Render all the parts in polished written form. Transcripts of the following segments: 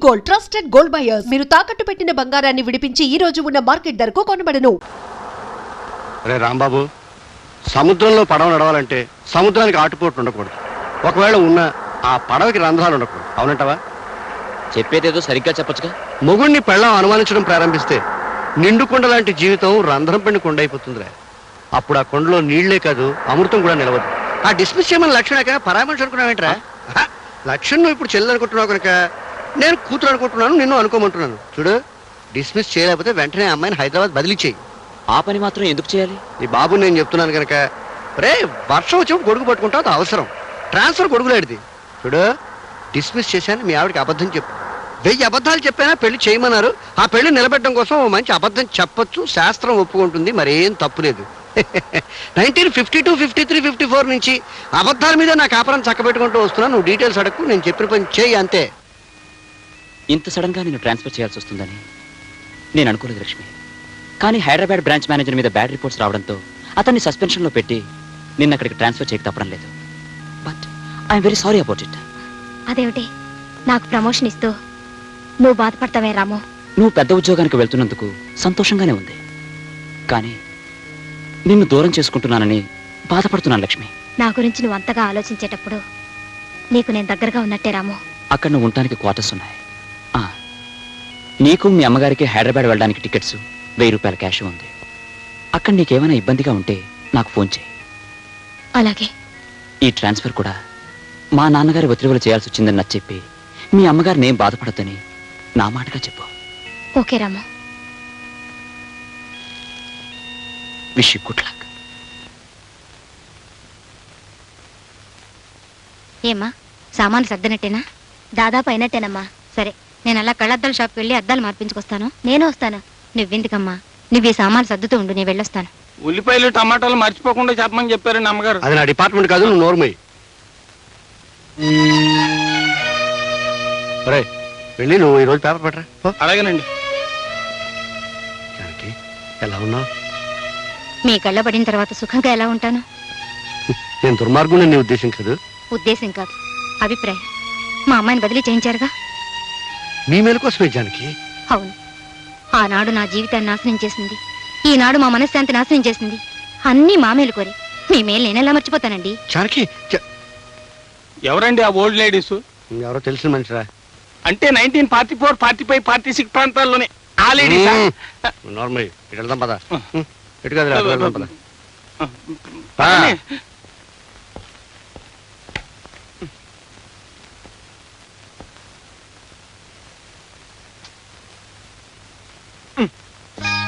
Gold, trusted gold buyers. మీరు తాకట్టు పెట్టిన బంగారాన్ని విడిపించి ఈ రోజు ఉన్న మార్కెట్ ధరకు కొనబడను. అరే రాంబాబు, సముద్రంలో పడవ నడవాలంటే సముద్రానికి ఆటుపోట్లు ఉండకూడదు. ఒకవేళ ఉన్న ఆ పడవకి రంధ్రాలు ఉండకూడదు. అవునంటావా? చెప్పేదేదో సరిగ్గా చెప్పొచ్చుగా. మొగుణ్ణి పెళ్ళం అనుమానించడం ప్రారంభిస్తే నిండు కొండ లాంటి జీవితం రంధ్రం పెండి కొండ అయిపోతుందిరా. అప్పుడు ఆ కొండలో నీళ్లే కాదు, అమృతం కూడా నిలవదు. ఆ డిస్మిస్ చేయమని లక్ష్మణ పరామర్శ అనుకున్నావేంట్రా? లక్ష్మణ్ నువ్వు ఇప్పుడు చెల్లెలు అనుకుంటున్నావు కనుక నేను కూతురు అనుకుంటున్నాను, నిన్ను అనుకోమంటున్నాను. చూడు, డిస్మిస్ చేయలేకపోతే వెంటనే అమ్మాయిని హైదరాబాద్ బదిలీ చేయి. ఆ పని మాత్రం ఎందుకు చేయాలి? నీ బాబు నేను చెప్తున్నాను కనుక. రే, వర్షం వచ్చినప్పుడు గొడుగు పట్టుకుంటావు, అది అవసరం. ట్రాన్స్ఫర్ గొడుగులేడిది. చూడు, డిస్మిస్ చేశాను, మీ ఆవిడకి అబద్ధం చెప్పు. 1000 అబద్ధాలు చెప్పైనా పెళ్లి చేయమన్నారు. ఆ పెళ్లి నిలబెట్టడం కోసం మంచి అబద్ధం చెప్పొచ్చు, శాస్త్రం ఒప్పుకుంటుంది, మరేం తప్పులేదు. 1952, 53, 54 నుంచి అబద్ధాల మీద నా కాపురం చక్కబెట్టుకుంటూ వస్తున్నా. నువ్వు డీటెయిల్స్ అడగకు, నేను చెప్పిన పని చేయి అంతే. ఇంత సడన్ గా నేను ట్రాన్స్ఫర్ చేయాల్సి వస్తుందని నేను అనుకోలేదు లక్ష్మి. కానీ హైదరాబాద్ బ్రాంచ్ మేనేజర్ మీద బ్యాడ్ రిపోర్ట్స్ రావడంతో అతన్ని సస్పెన్షన్ లో పెట్టి నిన్న అక్కడికి ట్రాన్స్ఫర్ చేయక తప్పడం లేదు. But I'm very sorry about it. అదేమిటి, నాకు ప్రమోషన్ ఇస్తూ నువ్వు బాధపడతావే రాము? నువ్వు పెద్ద ఉద్యోగానికి వెళ్తున్నందుకు సంతోషంగానే ఉంది, కానీ నిన్ను దూరం చేసుకుంటున్నానని బాధపడుతున్నాను లక్ష్మి. నా గురించి నువ్వు అంతగా ఆలోచించేటప్పుడు నీకు నేను దగ్గరగా ఉన్నట్టే రాము. అక్కడ నువ్వు ఉండటానికి క్వార్టర్స్ ఉన్నాయి. నీకు మీ అమ్మగారికి హైదరాబాద్ వెళ్ళడానికి టికెట్స్, 1000 రూపాయల క్యాష్ ఉంది. అక్కడ నీకేమైనా ఇబ్బందిగా ఉంటే నాకు ఫోన్ చేయి. అలాగే. ఈ ట్రాన్స్ఫర్ కూడా మా నాన్నగారి ఒత్తిడిలో చేయాల్సి వచ్చిందని నాకు చెప్పి మీ అమ్మగారిని ఏం బాధపడద్దని నా మాటగా చెప్పు. Okay Ramu. Wish you good luck. ఏమ్మా, సామాన్లు సర్దినట్టేనా? దాదాపు అయినట్టేనమ్మా. సరే, నేను అలా కళ్ళద్దాల షాప్కి వెళ్ళి అద్దాలు మార్పించుకొస్తాను. నేను వస్తాను. నువ్వెందుకమ్మా, నువ్వు ఈ సామాన్లు సర్దుతూ ఉండు, నేను వెళ్ళొస్తాను. ఉల్లిపాయలు టమాటాలు మర్చిపోకుండా చెప్పమని చెప్పారండి అమ్మగారు. అది నా డిపార్ట్మెంట్ కాదు, నువ్వు నోర్మై. రే, వెళ్ళి నువ్వు ఈరోజు పేపర్ పెట్టరా. అలాగేనండి. ఎలా ఉన్నావు? మీ కళ్ళ పడిన తర్వాత సుఖంగా ఎలా ఉంటాను? నేను దుర్మార్గుని నీ ఉద్దేశం కాదు. ఉద్దేశం కాదు, అభిప్రాయం. మా అమ్మాయిని బదిలీ చేయించారుగా. మీ మేలు కోసమే జానకి. అవును, ఆనాడు నా జీవితాన్ని నాశనం చేసింది, ఈనాడు మా మనశ్శాంతి నాశనం చేసింది. అన్నీ మా మేలు కోరి. మీ మేలు నేనెలా మర్చిపోతానండి? జానకి, ఎవరండి ఆ ఓల్డ్ లేడీస్? ఎవరో తెలిసిన మనిషిరా. అంటే 1944, 45, 46 ప్రాంతాల్లోనే ఆ లేడీస్. నార్మల్ ఇటు వెళ్దాం పద. ఇటు కాదు, వెళ్దాం పద.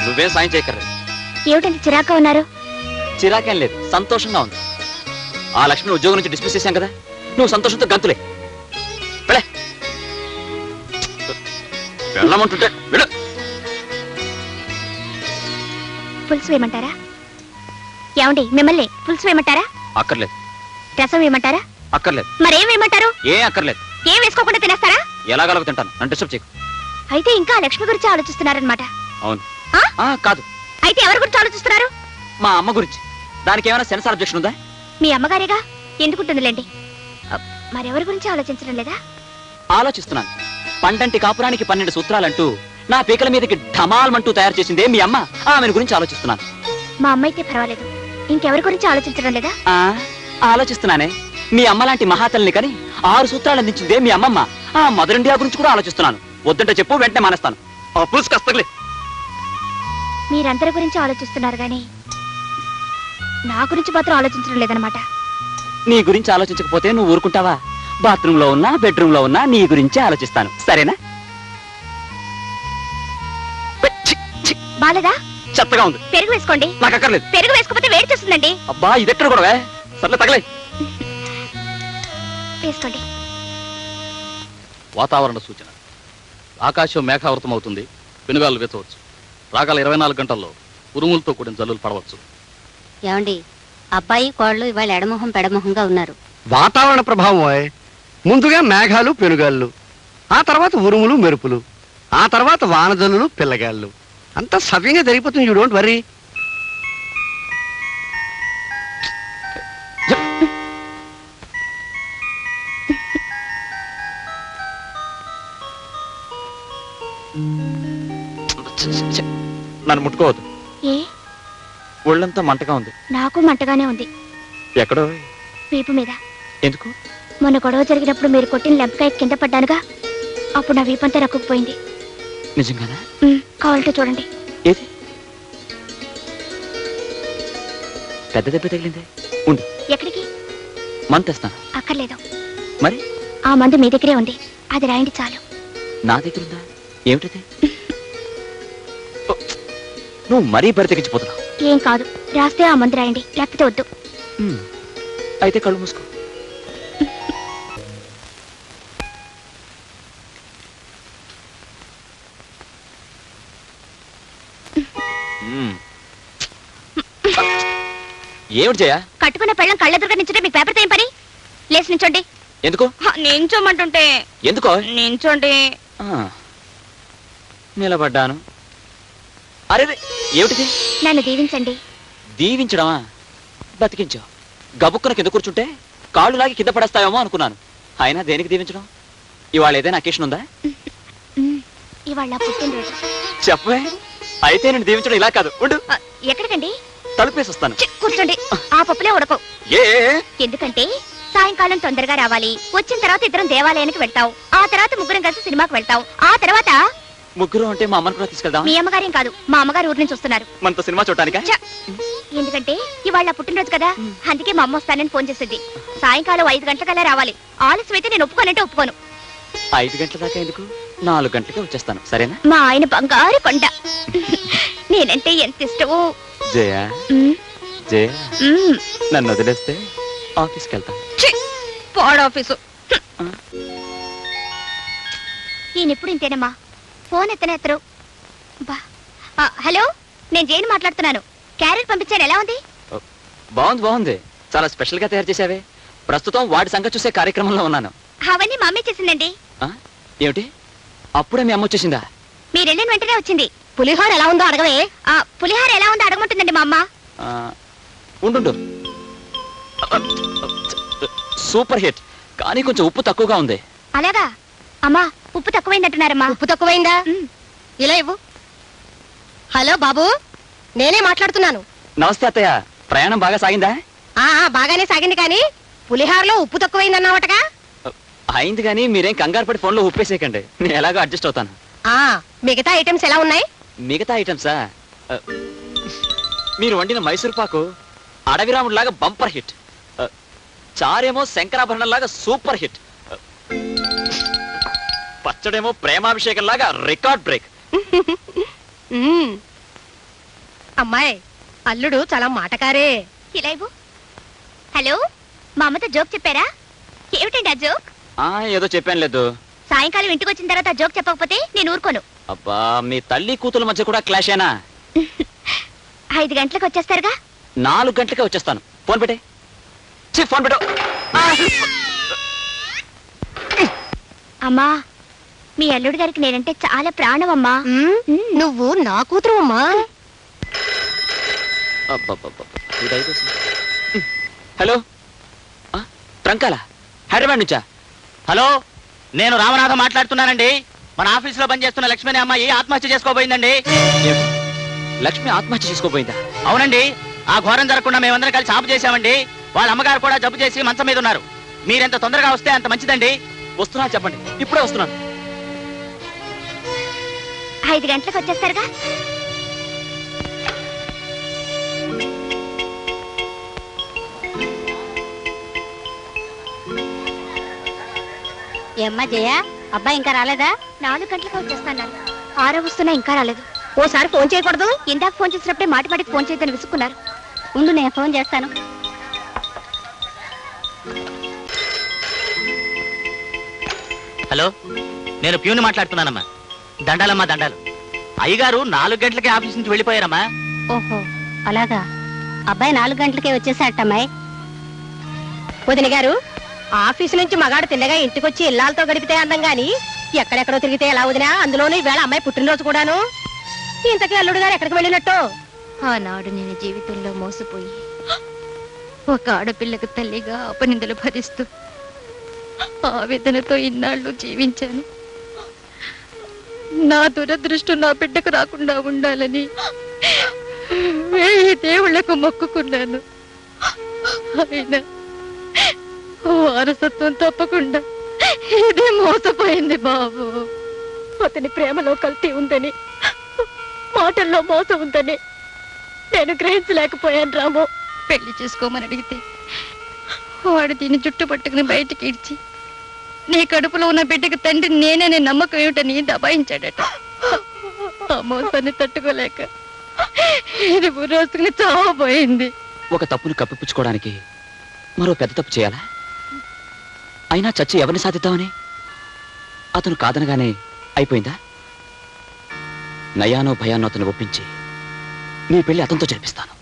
నువ్వేం సాయం చేయక్కర్లేదు. ఏమిటంటే చిరాక ఉన్నారు? చిరాకేం లేదు, సంతోషంగా ఉంది. ఆ లక్ష్మిని ఉద్యోగం నుంచి డిస్మిస్ చేశాం కదా, నువ్వు సంతోషంతో గంతులే. వెళ్ళమంటుంటే వెళ్ళు. పులుసు వేయమంటారా? ఏమండి, మిమ్మల్ని పులుసు వేయమంటారా? అక్కర్లేదు. రసం వేయమంటారా? అక్కర్లేదు. మరేం వేయమంటారు? ఏం అక్కర్లేదు. ఏం వేసుకోకుండా తినేస్తారా? ఎలాగలగ తింటాను, నన్ను డిస్టర్బ్ చేయకు. అయితే ఇంకా లక్ష్మి గురించి ఆలోచిస్తున్నారనమాట. అవును. కాదు. అయితే ఎవరి గురించి ఆలోచిస్తున్నారు? మా అమ్మ గురించి. దానికి ఏమైనా సెన్సార్ అబ్జెక్షన్ ఉందా? మీ అమ్మగారేగా, ఎందుకుంటుందిలేండి. మరెవరి గురించి ఆలోచించడం లేదా? ఆలోచిస్తున్నాను. పండంటి కాపురానికి 12 సూత్రాలంటూ నా పీకల మీదకి ఢమాల్మంటూ తయారు చేసిందే మీ అమ్మ. ఆమెను గురించి ఆలోచిస్తున్నాను. మా అమ్మ అయితే పర్వాలేదు, ఇంకెవరి గురించి ఆలోచించడం లేదా? ఆలోచిస్తున్నానే. మీ అమ్మ లాంటి మహాతల్ని కని 6 సూత్రాలు అందించిందే మీ అమ్మమ్మ. ఆ మదర్ ఇండియా గురించి కూడా ఆలోచిస్తున్నాను. వద్దంటే చెప్పు, వెంటనే మానేస్తాను. పులుసుకస్తలే. మీరందరి గురించి ఆలోచిస్తున్నారు గానీ నా గురించి మాత్రం ఆలోచించడం లేదనమాట. నీ గురించి ఆలోచించకపోతే నువ్వు ఊరుకుంటావా? బాత్రూమ్ లో ఉన్నా, బెడ్రూమ్ లో ఉన్నా నీ గురించే ఆలోచిస్తాను. సరేనా? బాలేదా? చెత్తగా ఉంది. పెరుగు వేసుకోండి. నాకు అక్కర్లేదు. పెరుగు వేసుకోకపోతే వేడి చేస్తుందండి. అబ్బా, ఇదెక్కడ కూడా సర్లే, తగలే. వేసుకోండి. వాతావరణ సూచన. ఆకాశం మేఘావృతం అవుతుంది, పెనుగాలు వేచవచ్చు. రాగల 24 గంటల్లో ఉరుములతో కూడిన జల్లులు పడవచ్చు. ఏమండి, అబ్బాయి కోళ్ళు ఇవాళ ఎడమొహం పెడమొహంగా ఉన్నారు. వాతావరణ ప్రభావం. ముందుగా మేఘాలు, పెనుగాళ్ళు, ఆ తర్వాత ఉరుములు, మెరుపులు, ఆ తర్వాత వానజల్లులు, పిల్లగాళ్ళు. అంతా సవ్యంగా జరిగిపోతుంది. You don't worry. నన్ను ముట్టుకోవద్దు. ఏ? ఒళ్ళంతా మంటగా ఉంది. నాకు మంటగానే ఉంది. ఎక్కడో? వీపు మీద. ఎందుకు? మొన్న గొడవ జరిగినప్పుడు మీరు కొట్టిన లెంపకాయ కింద పడ్డానుగా, అప్పుడు నా వీపంతా రక్కుపోయింది. నిజంగానా? కావాలంటే చూడండి. ఏది? పెద్ద దెబ్బ తగిలిందే. ఉండు. ఎక్కడికి? మందు తెస్తాను. అక్కర్లేదు. మరి? ఆ మందు మీ దగ్గరే ఉంది, అది రాయండి చాలు. నా దగ్గర ఉందా? ఏమిటది? నువ్వు మరీ బరి తెగించిపోతున్నావు. ఏం కాదు, రాస్తే ఆ మందు రాయండి, లేకపోతే వద్దు. అయితే కళ్ళు మూసుకో. ఏమిటి జయ? కట్టుకున్న పెళ్ళం కళ్ళెదురుగా నించుంటే మీకు పేపర్తో ఏం పని? లేచి నించోండి. ఎందుకు? నించోమంటుంటే. ఎందుకో? నించోండి. నిలబడ్డాను. అరే ఏమిటిది? నన్ను దీవించండి. దీవించడమా? బతికించావు. గబుక్కున కింద కూర్చుంటే కాళ్ళు లాగి కింద పడేస్తావేమో అనుకున్నాను. అయినా దేనికి దీవించడం? ఇవాళ ఏదైనా అకేషన్ ఉందా? ఇవాళ పుట్టినరోజు. చెప్పే. అయితే నేను దీవించడం ఇలా కాదు. ఉండు. ఎక్కడికండి? తలుపేసి వస్తాను. కూర్చోండి. ఆ పప్పులే ఉడకవు. ఏ? ఎందుకంటే సాయంకాలం తొందరగా రావాలి. వచ్చిన తర్వాత ఇద్దరం దేవాలయానికి వెళ్తావు. ఆ తర్వాత ముగ్గురం కలిసి సినిమాకి వెళ్తావు. ఆ తర్వాత ముగ్గురు అంటే మా అమ్మని కూడా తీసుకెళ్దాం. మీ అమ్మగారేం కాదు, మా అమ్మగారు ఊరి నుంచి వస్తున్నారు. మనతో సినిమా చూడటానికా? ఎందుకంటే ఇవాళ పుట్టినరోజు కదా, అందుకే మా అమ్మ వస్తానని ఫోన్ చేసింది. సాయంకాలం 5 గంటలకల్లా రావాలి. ఆలస్యం అయితే నేను ఒప్పుకోనంటే ఒప్పుకోను. 5 గంటల దాకా ఎందుకు? 4 గంటలకే వచ్చేస్తాను. సరేనా? మా ఆయన బంగారు కొండ. నేనంటే ఎంత ఇష్టమో. జయ జయ, నన్ను వదిలేస్తే ఆఫీస్కి వెళ్తాను. పాడాఫీసు. ఈయనెప్పుడు ఇంతేనమ్మా, ఫోన్ ఎత్తరు. హలో, నేను జైన్ మాట్లాడుతున్నాను. క్యారెట్ పంపించాను, ఎలా ఉంది? బాగుంది బాగుంది. చాలా స్పెషల్ గా తయారు చేసావే. ప్రస్తుతం వాడి సంగతి చూసే కార్యక్రమంలో ఉన్నాను. అవన్నీ మా అమ్మే చేసిందండి. ఏమిటి? అప్పుడే మీ అమ్మ వచ్చేసిందా? మీరు వెళ్ళిన వెంటనే వచ్చింది. పులిహోర ఎలా ఉందో అడగవే. పులిహోర ఎలా ఉందో అడగమంటుందండి మా అమ్మ. ఉండు. సూపర్ హిట్, కానీ కొంచెం ఉప్పు తక్కువగా ఉంది. అలాగా? అమ్మా, ఉప్పు తక్కువైందంటున్నారమ్మా. ఉప్పు తక్కువైందా? ఇలా ఇవ్వు. హలో బాబు, నేనే మాట్లాడుతున్నాను. నమస్తే అత్తయ్య. ప్రయాణం బాగా సాగిందా? బాగానే సాగింది, కానీ పులిహారలో ఉప్పు తక్కువైందన్నావటగా. అయింది, కానీ మీరేం కంగారు పడి ఫోన్లో ఉప్పేసేయకండి. నేను ఎలాగో అడ్జస్ట్ అవుతాను. మిగతా ఐటమ్స్ ఎలా ఉన్నాయి? మిగతా ఐటమ్సా? మీరు వండిన మైసూర్ పాకు అడవిరాముడిలాగా బంపర్ హిట్. చారేమో శంకరాభరణం లాగా సూపర్ హిట్. పచ్చడేమో ప్రేమాభిషేకం లాగా రికార్డ్ బ్రేక్. అమ్మాయి, అల్లుడు చాలా మాటకారే. ఇలా ఇవ్వు. హలో, మా అమ్మతో జోక్ చెప్పారా? ఏమిటండి ఆ జోక్? ఏదో చెప్పాను లేదు. సాయంకాలం ఇంటికి వచ్చిన తర్వాత జోక్ చెప్పకపోతే నేను ఊరుకోను. అబ్బా, మీ తల్లి కూతుల మధ్య కూడా క్లాషేనా? 5 గంటలకు వచ్చేస్తారుగా? 4 గంటలకే వచ్చేస్తాను. ఫోన్ పెట్టే. ఫోన్ పెట్టు. అమ్మా, మీ అల్లుడు గారికి నేనంటే చాలా ప్రాణం అమ్మా. నువ్వు నా కూతురు అమ్మా. హలో, ట్రంకాల హైదరాబాద్ నుంచా? హలో, నేను రామనాథం మాట్లాడుతున్నానండి. మన ఆఫీసులో పనిచేస్తున్న లక్ష్మి అనే అమ్మాయి ఆత్మహత్య చేసుకోబోయిందండి. లక్ష్మి ఆత్మహత్య చేసుకోబోయిందా? అవునండి. ఆ ఘోరం జరగకుండా మేమందరం కలిసి ఆపు చేశామండి. వాళ్ళ అమ్మగారు కూడా జబ్బు చేసి మంచం మీద ఉన్నారు. మీరెంత తొందరగా వస్తే అంత మంచిదండి. వస్తున్నా, చెప్పండి. ఇప్పుడే వస్తున్నాను. 5 గంటలకు వచ్చేస్తారుగా? ఏమ్మా జయ, అబ్బాయి ఇంకా రాలేదా? 4 గంటలకు వచ్చేస్తాను. 6 వస్తున్నా ఇంకా రాలేదు. ఓసారి ఫోన్ చేయకూడదు? ఇందాక ఫోన్ చేసినప్పుడే మాటికి ఫోన్ చేయదని విసుక్కున్నారు. ఉండు, నేను ఫోన్ చేస్తాను. హలో, నేను ప్యూని మాట్లాడుతున్నానమ్మా. దండాలమ్మా, దండాలు. అయ్యగారు 4 గంటలకే ఆఫీస్ నుంచి వెళ్ళిపోయారమ్మా. ఓహో, అలాగా. అబ్బాయి 4 గంటలకే వచ్చేసాటమ్మాయి. వదిన గారు, ఆఫీసు నుంచి మగాడు తిన్నగా ఇంటికొచ్చి ఇల్లాలతో గడిపితే అందం గాని ఎక్కడెక్కడో తిరిగితే ఎలా వదినా? అందులోనూ ఈవేళ అమ్మాయి పుట్టినరోజు కూడాను. ఇంతకీ అల్లుడు గారు ఎక్కడికి వెళ్ళినట్టు? ఆనాడు నేను జీవితంలో మోసపోయి ఒక ఆడపిల్లకు తల్లిగా అపనిందలు భరిస్తూ ఆవేదనతో ఇన్నాళ్ళు జీవించాను. నా దురదృష్టం నా బిడ్డకు రాకుండా ఉండాలని 1000 దేవుళ్లకు మొక్కుకున్నాను. అయినా వారసత్వం తప్పకుండా ఇది మోసపోయింది బాబు. అతని ప్రేమలో కల్తీ ఉందని, మాటల్లో మోసం ఉందని నేను గ్రహించలేకపోయాను రాము. పెళ్లి చేసుకోమని అడిగితే వాడు దీన్ని జుట్టు పట్టుకుని బయటికి ఇడ్చి నీ కడుపులో ఉన్న బిడ్డకి తండ్రి నేనే నమ్మకం ఏమిటని దబాయించాడట. ఆ మోసాన్ని తట్టుకోలేక ఇది రోజుకుని చావబోయింది. ఒక తప్పును కప్పిపుచ్చుకోవడానికి మరో పెద్ద తప్పు చేయాలా? అయినా చచ్చి ఎవరిని సాధిద్దామని? అతను కాదనగానే అయిపోయిందా? నయానో భయానో అతను ఒప్పించి నీ పెళ్లి అతనితో జరిపిస్తాను.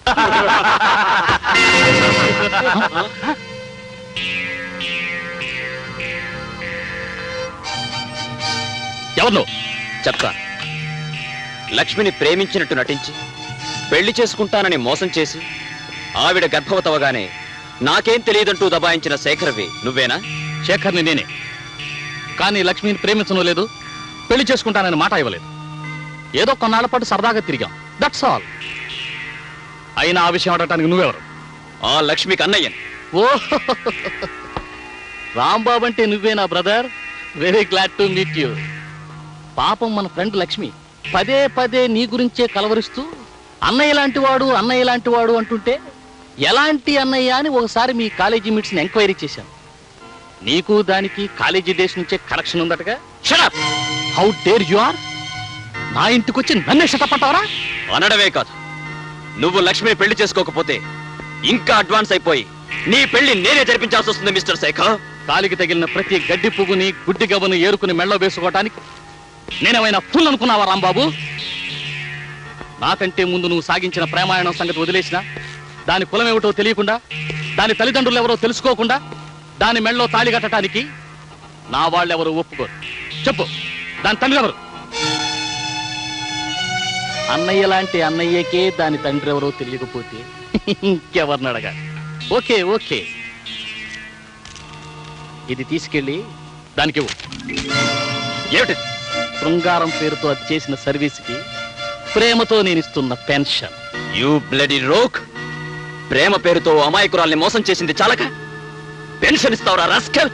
ఎవరు చెప్తా. లక్ష్మిని ప్రేమించినట్టు నటించి పెళ్లి చేసుకుంటానని మోసం చేసి ఆవిడ గర్భవతవగానే నాకేం తెలియదంటూ దబాయించిన శేఖర్వి నువ్వేనా? శేఖర్ని నేనే. కానీ లక్ష్మిని ప్రేమించడం లేదు, పెళ్లి చేసుకుంటానని మాట ఇవ్వలేదు. ఏదో కొన్నాళ్ల పాటు సరదాగా తిరిగాం, దట్స్ ఆల్. అయినా ఆ విషయం అడగటానికి నువ్వెవరు? ఆ లక్ష్మికి అన్నయ్యని. ఓ రాంబాబు అంటే నువ్వేనా brother? Very glad to meet you. పాపం మన ఫ్రెండ్ లక్ష్మి పదే పదే నీ గురించే కలవరిస్తూ అన్నయ్య లాంటి వాడు అన్నయ్య లాంటి వాడు అంటుంటే ఎలాంటి అన్నయ్య అని ఒకసారి మీ కాలేజీ మీట్స్ ని ఎంక్వైరీ చేశాను. నీకు దానికి కాలేజీ డేస్ నుంచే కనెక్షన్ ఉందటగా. Shut up! How dare you ఆర్! నా ఇంటికి వచ్చి నన్నే షటపట్టావరా? అనడమే కాదు, నువ్వు లక్ష్మిని పెళ్లి చేసుకోకపోతే ఇంకా అడ్వాన్స్ అయిపోయి నీ పెళ్లి నేనే జరిపించాల్సి వస్తుంది మిస్టర్ శేఖర్. కాలికి తగిలిన ప్రతి గడ్డి పువ్వుని గుడ్డి గవ్వను ఏరుకుని మెళ్ళో వేసుకోవటానికి నేనేమైనా ఫుల్ అనుకున్నావా రాంబాబు? నాకంటే ముందు నువ్వు సాగించిన ప్రేమాయణం సంగతి వదిలేసినా, దాని కులం ఏమిటో తెలియకుండా, దాని తల్లిదండ్రులు ఎవరో తెలుసుకోకుండా దాని మెళ్ళలో తాళి కట్టడానికి నా వాళ్ళెవరూ ఒప్పుకోరు. చెప్పు, దాని తండ్రి ఎవరు? అన్నయ్య లాంటి అన్నయ్యకే దాని తండ్రి ఎవరో తెలియకపోతే ఇంకెవరిని అడగాలి? ఓకే ఓకే, ఇది తీసుకెళ్ళి దానికి ఏమిటి? శృంగారం పేరుతో అది చేసిన సర్వీస్కి ప్రేమతో నేను ఇస్తున్న పెన్షన్. You bloody rogue! ప్రేమ పేరుతో అమాయకురాల్ని మోసం చేసింది చాలక పెన్షన్ ఇస్తావురా రాస్కల్?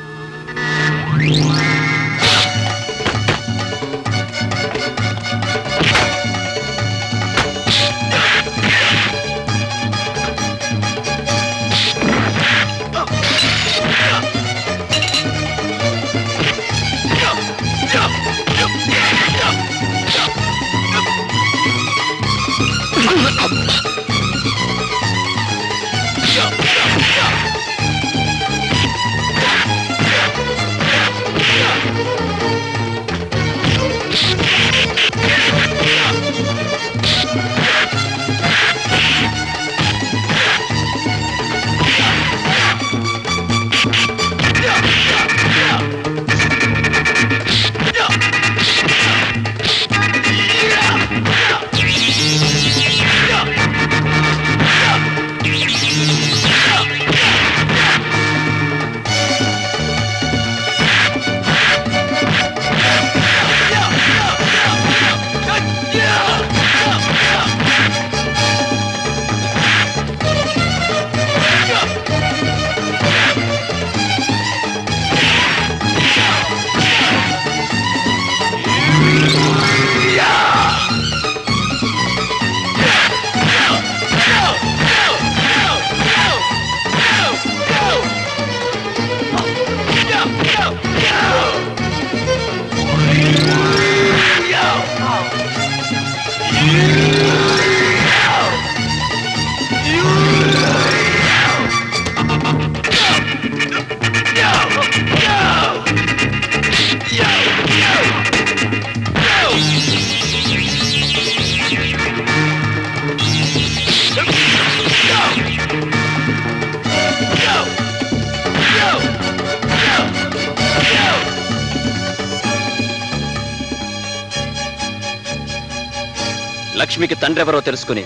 లక్ష్మికి తండ్రెవరో తెలుసుకుని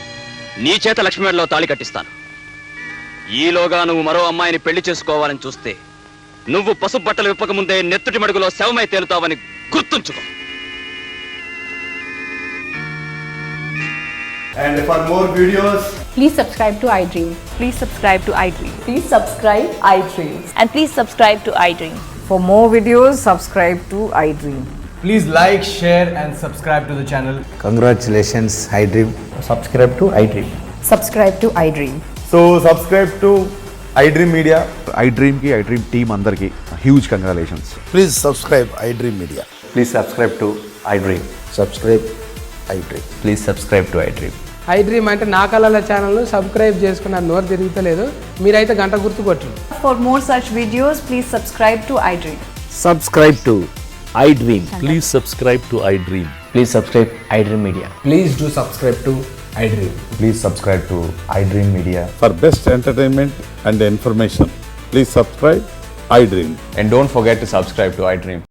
నీ చేత లక్ష్మి మెడలో తాళి కట్టిస్తాను. ఈలోగా నువ్వు మరో అమ్మాయిని పెళ్లి చేసుకోవాలని చూస్తే నువ్వు పసుపు బట్టలు విప్పకముందే నెత్తుటి మడుగులో శవమై తేలుతావని గుర్తుంచుకో. And for more videos, Please subscribe to iDream. Please subscribe to iDream. Please subscribe iDream. And please subscribe to iDream. For more videos, subscribe to iDream. please like, share, and subscribe to the channel. Congratulations I dream. Subscribe to iDream. Subscribe to iDream. So subscribe to iDream Media. iDream की iDream team अंदर की huge congratulations. Please subscribe iDream Media. Please subscribe to iDream. Subscribe I dream. Please subscribe to iDream. iDream అంటే నా కళల channel subscribe చేసుకున్న నోరు తిరుగుతలేదు. మీరైతే గంట గుర్తు కొట్టండి. For more such videos, please subscribe to iDream. Subscribe to iDream. Please subscribe to iDream. Please subscribe iDream Media. Please do subscribe to iDream. Please subscribe to iDream Media. For best entertainment and information, please subscribe iDream. And don't forget to subscribe to iDream.